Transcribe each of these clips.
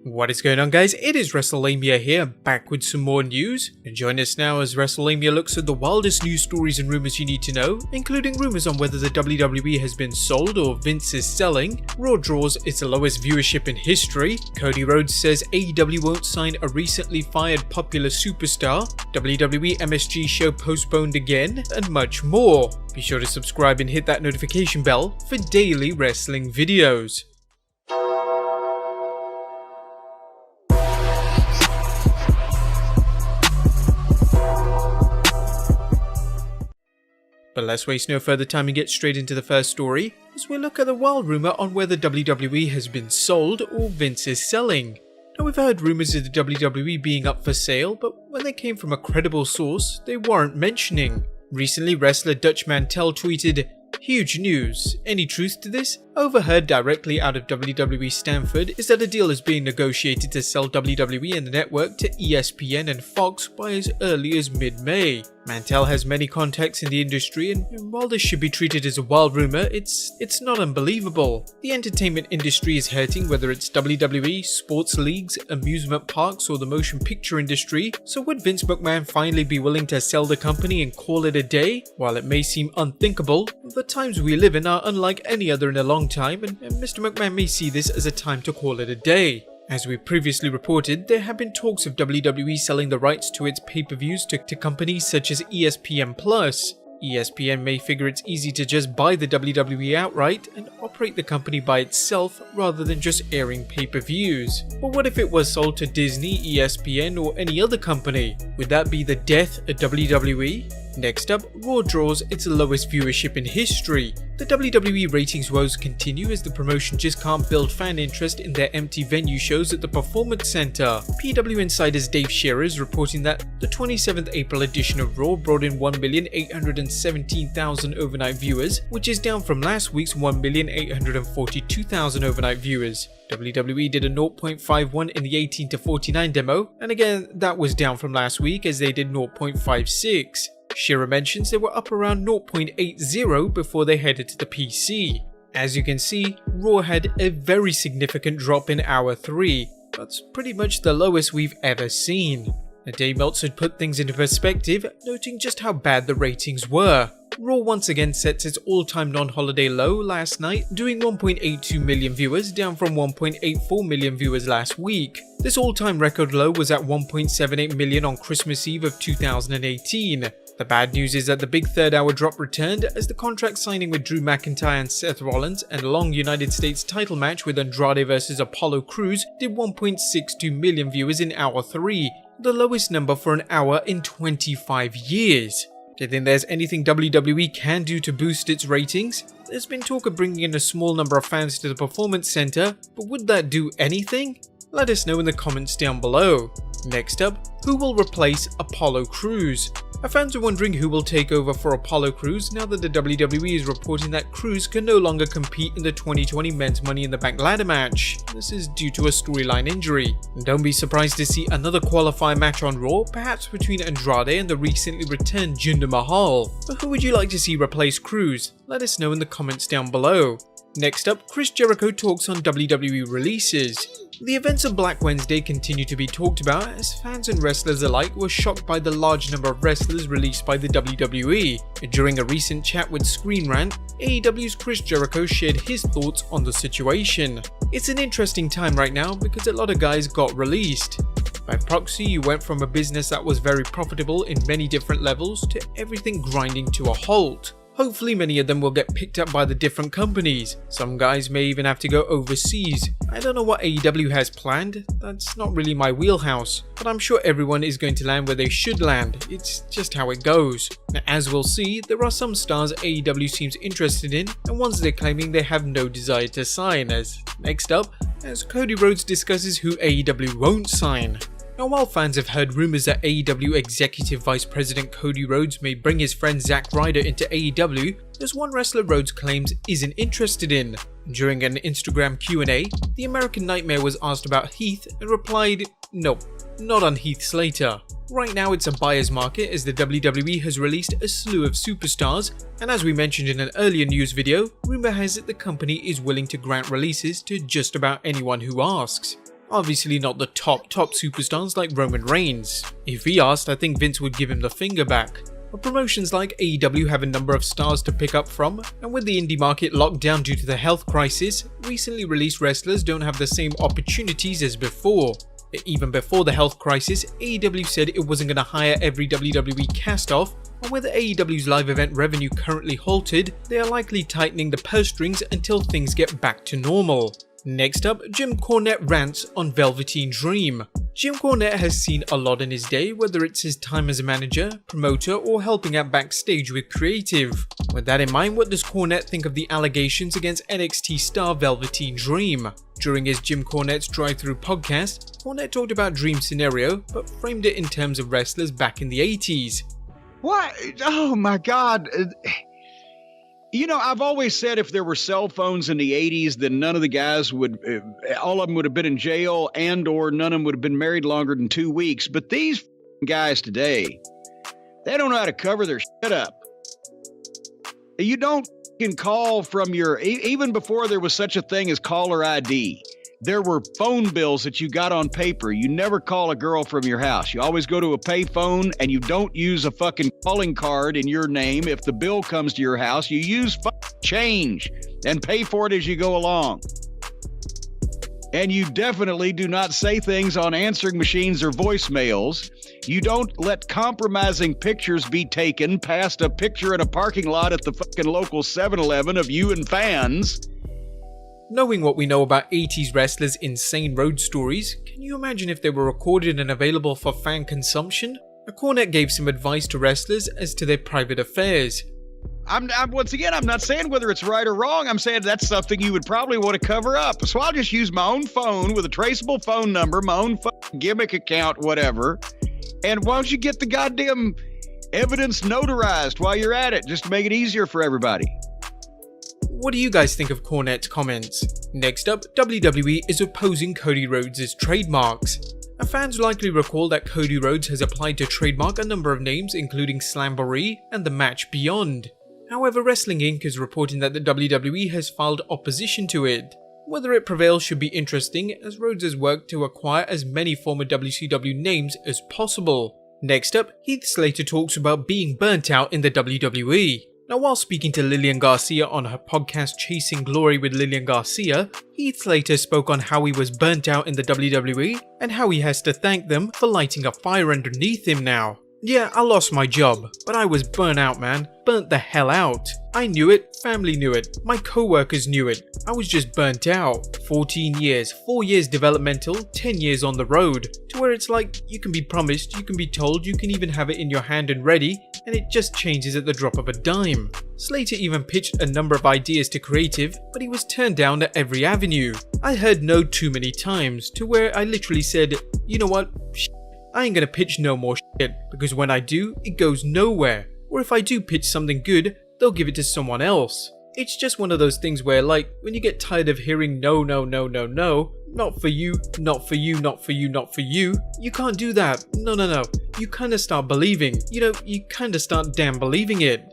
What is going on, guys? It is Wrestlelamia here, back with some more news. And join us now as Wrestlelamia looks at the wildest news stories and rumors you need to know, including rumors on whether the WWE has been sold or Vince is selling, Raw draws its lowest viewership in history, Cody Rhodes says AEW won't sign a recently fired popular superstar, WWE MSG show postponed again, and much more. Be sure to subscribe and hit that notification bell for daily wrestling videos. But let's waste no further time and get straight into the first story, as we look at the wild rumour on whether WWE has been sold or Vince is selling. Now, we've heard rumours of the WWE being up for sale, but when they came from a credible source, they weren't mentioning. Recently, wrestler Dutch Mantel tweeted, "Huge news. Any truth to this?" Overheard directly out of WWE Stamford is that a deal is being negotiated to sell WWE and the network to ESPN and Fox by as early as mid-May. Mantel has many contacts in the industry, and while this should be treated as a wild rumour, it's not unbelievable. The entertainment industry is hurting, whether it's WWE, sports leagues, amusement parks, or the motion picture industry, so would Vince McMahon finally be willing to sell the company and call it a day? While it may seem unthinkable, the times we live in are unlike any other in a long time, and Mr. McMahon may see this as a time to call it a day. As we previously reported, there have been talks of WWE selling the rights to its pay-per-views to companies such as ESPN+. ESPN may figure it's easy to just buy the WWE outright and operate the company by itself rather than just airing pay-per-views. But what if it was sold to Disney, ESPN, or any other company? Would that be the death of WWE? Next up, Raw draws its lowest viewership in history. The WWE ratings woes continue as the promotion just can't build fan interest in their empty venue shows at the Performance Center. PW Insider's Dave Shearer is reporting that the 27th April edition of Raw brought in 1,817,000 overnight viewers, which is down from last week's 1,842,000 overnight viewers. WWE did a 0.51 in the 18 to 49 demo, and again that was down from last week as they did 0.56. Shearer mentions they were up around 0.80 before they headed to the PC. As you can see, Raw had a very significant drop in hour 3. That's pretty much the lowest we've ever seen. Dave Meltzer put things into perspective, noting just how bad the ratings were. Raw once again sets its all-time non-holiday low last night, doing 1.82 million viewers, down from 1.84 million viewers last week. This all-time record low was at 1.78 million on Christmas Eve of 2018. The bad news is that the big third-hour drop returned as the contract signing with Drew McIntyre and Seth Rollins and a long United States title match with Andrade vs Apollo Crews did 1.62 million viewers in hour 3, the lowest number for an hour in 25 years. Do you think there's anything WWE can do to boost its ratings? There's been talk of bringing in a small number of fans to the Performance Center, but would that do anything? Let us know in the comments down below. Next up, who will replace Apollo Crews? Our fans are wondering who will take over for Apollo Crews now that the WWE is reporting that Crews can no longer compete in the 2020 Men's Money in the Bank ladder match. This is due to a storyline injury. And don't be surprised to see another qualifier match on Raw, perhaps between Andrade and the recently returned Jinder Mahal. But who would you like to see replace Crews? Let us know in the comments down below. Next up, Chris Jericho talks on WWE releases. The events of Black Wednesday continue to be talked about as fans and wrestlers alike were shocked by the large number of wrestlers released by the WWE. During a recent chat with Screen Rant, AEW's Chris Jericho shared his thoughts on the situation. It's an interesting time right now because a lot of guys got released. By proxy, you went from a business that was very profitable in many different levels to everything grinding to a halt. Hopefully many of them will get picked up by the different companies. Some guys may even have to go overseas. I don't know what AEW has planned, that's not really my wheelhouse, but I'm sure everyone is going to land where they should land, it's just how it goes. Now, as we'll see, there are some stars AEW seems interested in, and ones they're claiming they have no desire to sign. Next up, as Cody Rhodes discusses who AEW won't sign. Now, while fans have heard rumours that AEW Executive Vice President Cody Rhodes may bring his friend Zack Ryder into AEW, there's one wrestler Rhodes claims isn't interested in. During an Instagram Q&A, the American Nightmare was asked about Heath and replied, "Nope, not on Heath Slater." Right now it's a buyer's market as the WWE has released a slew of superstars, and as we mentioned in an earlier news video, rumour has it the company is willing to grant releases to just about anyone who asks. Obviously not the top superstars like Roman Reigns. If he asked, I think Vince would give him the finger back. But promotions like AEW have a number of stars to pick up from, and with the indie market locked down due to the health crisis, recently released wrestlers don't have the same opportunities as before. Even before the health crisis, AEW said it wasn't going to hire every WWE cast-off, and with AEW's live event revenue currently halted, they are likely tightening the purse strings until things get back to normal. Next up, Jim Cornette rants on Velveteen Dream. Jim Cornette has seen a lot in his day, whether it's his time as a manager, promoter, or helping out backstage with creative. With that in mind, what does Cornette think of the allegations against NXT star Velveteen Dream? During his Jim Cornette's Drive-Thru podcast, Cornette talked about Dream's scenario, but framed it in terms of wrestlers back in the 80s. What? Oh my God. You know, I've always said if there were cell phones in the 80s, then none of the guys would, all of them would have been in jail and or none of them would have been married longer than 2 weeks. But these guys today, they don't know how to cover their shit up. You don't call from your, even before there was such a thing as caller ID, there were phone bills that you got on paper. You never call a girl from your house. You always go to a pay phone and you don't use a fucking calling card in your name. If the bill comes to your house, you use change and pay for it as you go along. And you definitely do not say things on answering machines or voicemails. You don't let compromising pictures be taken past a picture in a parking lot at the fucking local 7-Eleven of you and fans. Knowing what we know about 80s wrestlers' insane road stories, can you imagine if they were recorded and available for fan consumption? Cornette gave some advice to wrestlers as to their private affairs. Once again, I'm not saying whether it's right or wrong. I'm saying that's something you would probably want to cover up. So I'll just use my own phone with a traceable phone number, my own gimmick account, whatever. And why don't you get the goddamn evidence notarized while you're at it, just to make it easier for everybody? What do you guys think of Cornette's comments? Next up, WWE is opposing Cody Rhodes' trademarks. Fans likely recall that Cody Rhodes has applied to trademark a number of names including Slamboree and the match Beyond. However, Wrestling Inc. is reporting that the WWE has filed opposition to it. Whether it prevails should be interesting, as Rhodes has worked to acquire as many former WCW names as possible. Next up, Heath Slater talks about being burnt out in the WWE. Now, while speaking to Lillian Garcia on her podcast Chasing Glory with Lillian Garcia, Heath Slater spoke on how he was burnt out in the WWE and how he has to thank them for lighting a fire underneath him now. Yeah, I lost my job, but I was burnt out, man. Burnt the hell out. I knew it, family knew it, my co-workers knew it. I was just burnt out. 14 years, 4 years developmental, 10 years on the road, to where it's like you can be promised, you can be told, you can even have it in your hand and ready, and it just changes at the drop of a dime. Slater even pitched a number of ideas to creative, but he was turned down at every avenue. I heard no too many times, to where I literally said, you know what, I ain't gonna pitch no more shit, because when I do, it goes nowhere. Or if I do pitch something good, they'll give it to someone else. It's just one of those things where, like, when you get tired of hearing no, not for you, not for you, not for you, not for you, you can't do that, no, you kinda start believing, you kinda start damn believing it.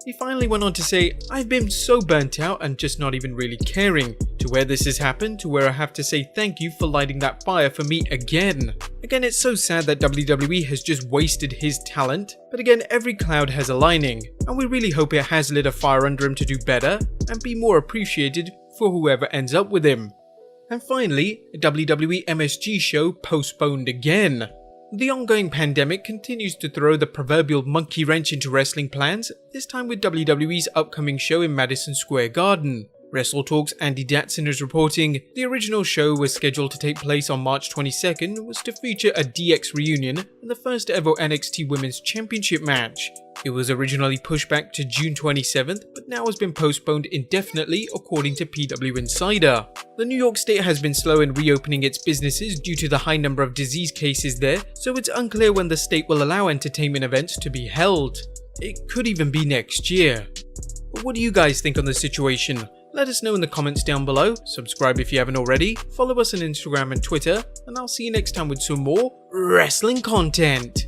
He finally went on to say, I've been so burnt out and just not even really caring, to where this has happened, to where I have to say thank you for lighting that fire for me again. Again, it's so sad that WWE has just wasted his talent, but again, every cloud has a lining, and we really hope it has lit a fire under him to do better, and be more appreciated for whoever ends up with him. And finally, a WWE MSG show postponed again. The ongoing pandemic continues to throw the proverbial monkey wrench into wrestling plans, this time with WWE's upcoming show in Madison Square Garden. WrestleTalk's Andy Datson is reporting the original show was scheduled to take place on March 22nd, was to feature a DX reunion and the first ever NXT Women's Championship match. It was originally pushed back to June 27th, but now has been postponed indefinitely according to PW Insider. The New York State has been slow in reopening its businesses due to the high number of disease cases there, so it's unclear when the state will allow entertainment events to be held. It could even be next year. But what do you guys think on the situation? Let us know in the comments down below, subscribe if you haven't already, follow us on Instagram and Twitter, and I'll see you next time with some more wrestling content.